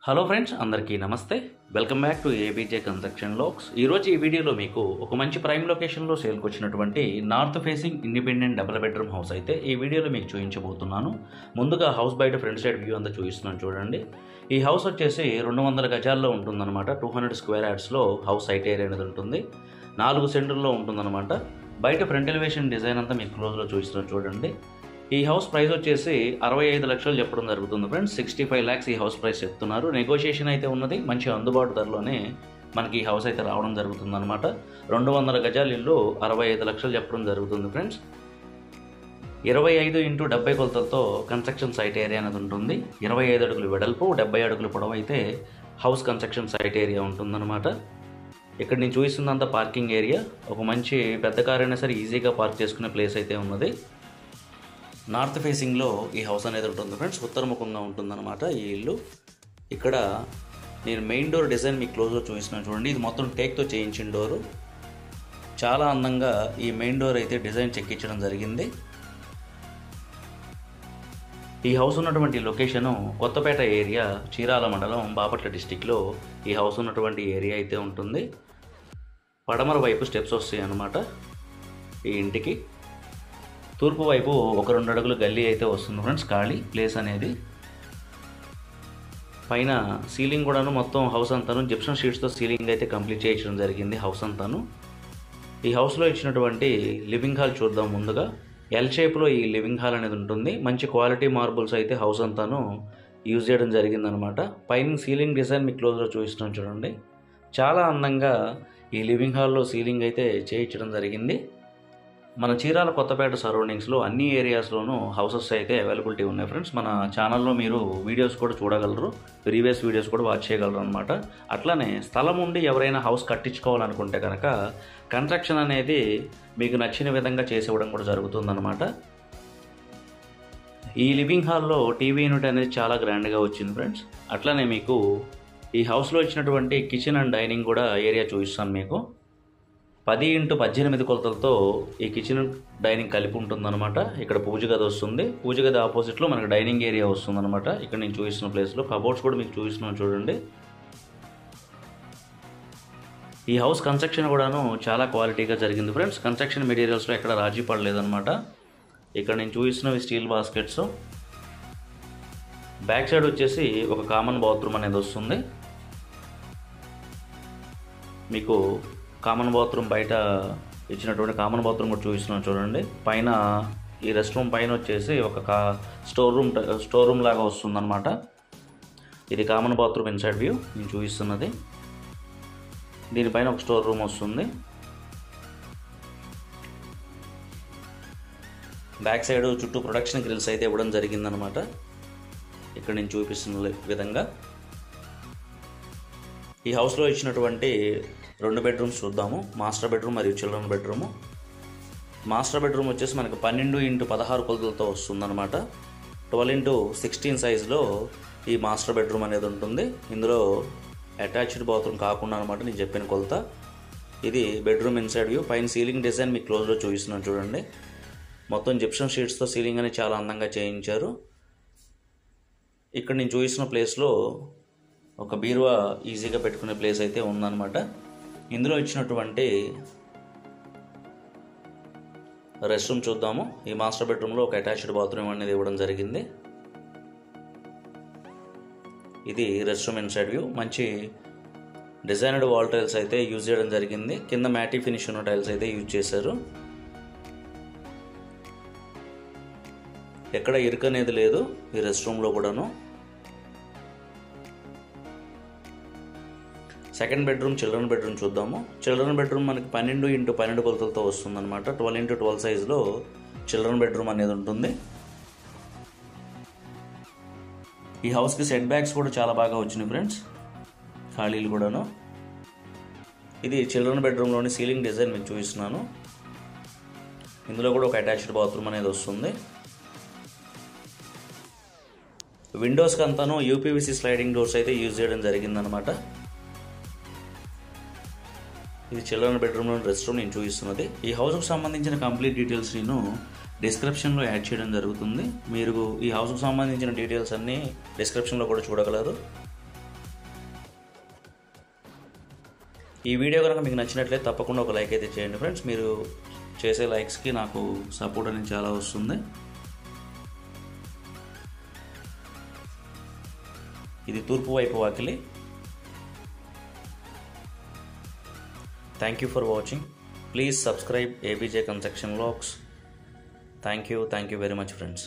Hello friends, అందరికీ నమస్తే. Welcome back to ABJ construction logs. ఈరోజు ఈ వీడియోలో మీకు ఒక మంచి ప్రైమ్ లొకేషన్లో సేల్కి వచ్చినటువంటి north facing independent double bedroom house అయితే ఈ వీడియోలో మీకు చూపించబోతున్నాను. ముందుగా హౌస్ బయట ఫ్రంట్ సైడ్ వ్యూ అంతా చూపిస్తున్నాను చూడండి. ఈ హౌస్ వచ్చేసి 200 గజాల్లో ఉంటుందన్నమాట. 200 స్క్వేర్ యార్డ్స్లో హౌస్ సైట్ ఏరియా అనేది ఉంటుంది. 4 సెంటర్లో ఉంటుందన్నమాట. బయట ఫ్రంట్ ఎలివేషన్ డిజైన్ అంతా మీకు క్లోజ్లో చూపిస్తున్నాను చూడండి. ఈ హౌస్ ప్రైస్ వచ్చేసి 65 లక్షలు చెప్పడం జరుగుతుంది ఫ్రెండ్స్. 65 lakhs ఈ హౌస్ ప్రైస్ చెప్తున్నారు. నెగోషియేషన్ అయితే ఉన్నది. మంచి అందుబాటు ధరలోనే మనకి ఈ హౌస్ అయితే రావడం జరుగుతుంది అనమాట. 200 గజాల ఇల్లు 65 లక్షలు చెప్పడం జరుగుతుంది ఫ్రెండ్స్. 25x70 కొలతలతో కన్స్ట్రక్షన్ సైట్ ఏరియా అనేది ఉంటుంది. 25 అడుగులు వెడల్పు, 70 అడుగులు పొడవు అయితే హౌస్ కన్స్ట్రక్షన్ సైట్ ఏరియా ఉంటుందన్నమాట. ఇక్కడ నేను చూపిస్తుందంతా పార్కింగ్ ఏరియా. ఒక మంచి పెద్ద కార్ అయినా సరే ఈజీగా పార్క్ చేసుకునే ప్లేస్ అయితే ఉన్నది. నార్త్ ఫేసింగ్లో ఈ హౌస్ అనేది ఉంటుంది ఫ్రెండ్స్. ఉత్తరముఖంగా ఉంటుందన్నమాట ఈ ఇల్లు. ఇక్కడ నేను మెయిన్ డోర్ డిజైన్ మీకు క్లోజ్లో చూపిస్తున్నాను చూడండి. ఇది మొత్తం టేక్తో చేయించిన డోరు. చాలా అందంగా ఈ మెయిన్ డోర్ అయితే డిజైన్ చెక్కించడం జరిగింది. ఈ హౌస్ ఉన్నటువంటి లొకేషను కొత్తపేట ఏరియా, చీరాల మండలం, బాపట్ల డిస్టిక్లో ఈ హౌస్ ఉన్నటువంటి ఏరియా అయితే ఉంటుంది. పడమర వైపు స్టెప్స్ వస్తాయి అన్నమాట ఈ ఇంటికి. తూర్పు వైపు ఒక 2 అడుగులు గల్లీ అయితే వస్తుంది ఫ్రెండ్స్, ఖాళీ ప్లేస్ అనేది. పైన సీలింగ్ కూడాను మొత్తం హౌస్ అంతాను జిప్సమ్ షీట్స్తో సీలింగ్ అయితే కంప్లీట్ చేయించడం జరిగింది హౌస్ అంతాను. ఈ హౌస్లో ఇచ్చినటువంటి లివింగ్ హాల్ చూద్దాం. ముందుగా ఎల్ షేప్లో ఈ లివింగ్ హాల్ అనేది ఉంటుంది. మంచి క్వాలిటీ మార్బుల్స్ అయితే హౌస్ అంతాను యూజ్ చేయడం జరిగిందనమాట. పైన సీలింగ్ డిజైన్ మీకు క్లోజ్లో చూపిస్తున్నాను చూడండి. చాలా అందంగా ఈ లివింగ్ హాల్లో సీలింగ్ అయితే చేయించడం జరిగింది. మన చీరాల కొత్తపేట సరౌండింగ్స్లో అన్ని ఏరియాస్లోనూ హౌసెస్ అయితే అవైలబిలిటీ ఉన్నాయి ఫ్రెండ్స్. మన ఛానల్లో మీరు వీడియోస్ కూడా చూడగలరు, ప్రీవియస్ వీడియోస్ కూడా వాచ్ చేయగలరు అనమాట. అట్లానే స్థలం ఉండి ఎవరైనా హౌస్ కట్టించుకోవాలనుకుంటే కనుక కన్స్ట్రక్షన్ అనేది మీకు నచ్చిన విధంగా చేసి ఇవ్వడం కూడా జరుగుతుందన్నమాట. ఈ లివింగ్ హాల్లో టీవీ యూనిట్ అనేది చాలా గ్రాండ్గా వచ్చింది ఫ్రెండ్స్. అట్లానే మీకు ఈ హౌస్లో ఇచ్చినటువంటి కిచెన్ అండ్ డైనింగ్ కూడా ఏరియా చూపిస్తాను మీకు. 10x18 కొలతలతో ఈ కిచెన్ డైనింగ్ కలిపి ఉంటుందన్నమాట. ఇక్కడ పూజ గది వస్తుంది. పూజ గది ఆపోజిట్లో మనకు డైనింగ్ ఏరియా వస్తుందన్నమాట. ఇక్కడ నేను చూపిస్తున్న ప్లేస్లో కబోర్డ్స్ కూడా మీకు చూపిస్తున్నాను చూడండి. ఈ హౌస్ కన్స్ట్రక్షన్ కూడాను చాలా క్వాలిటీగా జరిగింది ఫ్రెండ్స్. కన్స్ట్రక్షన్ మెటీరియల్స్లో ఎక్కడ రాజీ పడలేదన్నమాట. ఇక్కడ నేను చూపిస్తున్నవి స్టీల్ బాస్కెట్స్. బ్యాక్ సైడ్ వచ్చేసి ఒక కామన్ బాత్రూమ్ అనేది వస్తుంది మీకు. కామన్ బాత్రూమ్ బయట ఇచ్చినటువంటి కామన్ బాత్రూమ్ కూడా చూపిస్తున్నాను చూడండి. పైన ఈ రెస్ట్ రూమ్ పైన వచ్చేసి ఒక స్టోర్ రూమ్ లాగా వస్తుందన్నమాట. ఇది కామన్ బాత్రూమ్ ఇన్సైడ్ వ్యూ నేను చూపిస్తున్నది. దీనిపైన ఒక స్టోర్ రూమ్ వస్తుంది. బ్యాక్ సైడ్ చుట్టూ ప్రొడక్షన్ గ్రిల్స్ అయితే ఇవ్వడం జరిగిందనమాట. ఇక్కడ నేను చూపిస్తున్న విధంగా ఈ హౌస్లో ఇచ్చినటువంటి 2 బెడ్రూమ్స్ చూద్దాము. మాస్టర్ బెడ్రూమ్ మరియు చిల్డ్రన్ బెడ్రూమ్. మాస్టర్ బెడ్రూమ్ వచ్చేసి మనకు 12x16 కొలతలతో వస్తుందన్నమాట. 12x16 సైజులో ఈ మాస్టర్ బెడ్రూమ్ అనేది ఉంటుంది. ఇందులో అటాచ్డ్ బాత్రూమ్ కాకుండా అనమాట నేను చెప్పిన కొలత. ఇది బెడ్రూమ్ ఇన్సైడ్ వ్యూ. పైన సీలింగ్ డిజైన్ మీకు క్లోజ్లో చూపిస్తున్నాను చూడండి. మొత్తం జిప్సమ్ షీట్స్తో సీలింగ్ అనేది చాలా అందంగా చేయించారు. ఇక్కడ నేను చూపిస్తున్న ప్లేస్లో ఒక బీరువా ఈజీగా పెట్టుకునే ప్లేస్ అయితే ఉందన్నమాట. ఇందులో ఇచ్చినటువంటి రెస్ట్ రూమ్ చూద్దాము. ఈ మాస్టర్ బెడ్రూమ్లో ఒక అటాచ్డ్ బాత్రూమ్ అనేది ఇవ్వడం జరిగింది. ఇది రెస్ట్ రూమ్ ఇన్సైడ్ వ్యూ. మంచి డిజైనర్డ్ వాల్ టైల్స్ అయితే యూజ్ చేయడం జరిగింది. కింద మ్యాటీ ఫినిష్ ఉన్న టైల్స్ అయితే యూజ్ చేశారు. ఎక్కడ ఇరుకు అనేది లేదు ఈ రెస్ట్ రూమ్లో కూడాను. సెకండ్ బెడ్రూమ్ చిల్డ్రన్ బెడ్రూమ్ చూద్దాము. చిల్డ్రన్ బెడ్రూమ్ మనకి 12x12 కొలతలతో వస్తుందన్నమాట. 12x12 సైజులో చిల్డ్రన్ బెడ్రూమ్ అనేది ఉంటుంది. ఈ హౌస్కి సెట్ బ్యాక్స్ కూడా చాలా బాగా వచ్చినాయి ఫ్రెండ్స్, ఖాళీలు కూడాను. ఇది చిల్డ్రన్ బెడ్రూమ్లోని సీలింగ్ డిజైన్ మీకు చూపిస్తున్నాను. ఇందులో కూడా ఒక అటాచ్డ్ బాత్రూమ్ అనేది వస్తుంది. విండోస్కి అంతాను యూపీవీసీ స్లైడింగ్ డోర్స్ అయితే యూజ్ చేయడం జరిగిందనమాట. ఇది చిల్డ్రన్ బెడ్రూమ్లో రెస్ట్ రూమ్ నేను చూపిస్తున్నది. ఈ హౌస్కి సంబంధించిన కంప్లీట్ డీటెయిల్స్ నేను డిస్క్రిప్షన్లో యాడ్ చేయడం జరుగుతుంది. మీరు ఈ హౌస్కి సంబంధించిన డీటెయిల్స్ అన్నీ డిస్క్రిప్షన్లో కూడా చూడగలరు. ఈ వీడియో కనుక మీకు నచ్చినట్లయితే తప్పకుండా ఒక లైక్ అయితే చేయండి ఫ్రెండ్స్. మీరు చేసే లైక్స్కి నాకు సపోర్ట్ అనేది చాలా వస్తుంది. ఇది తూర్పు వైపు వాకిలి. Thank you for watching. Please subscribe ABJ Construction Vlogs. Thank you very much friends.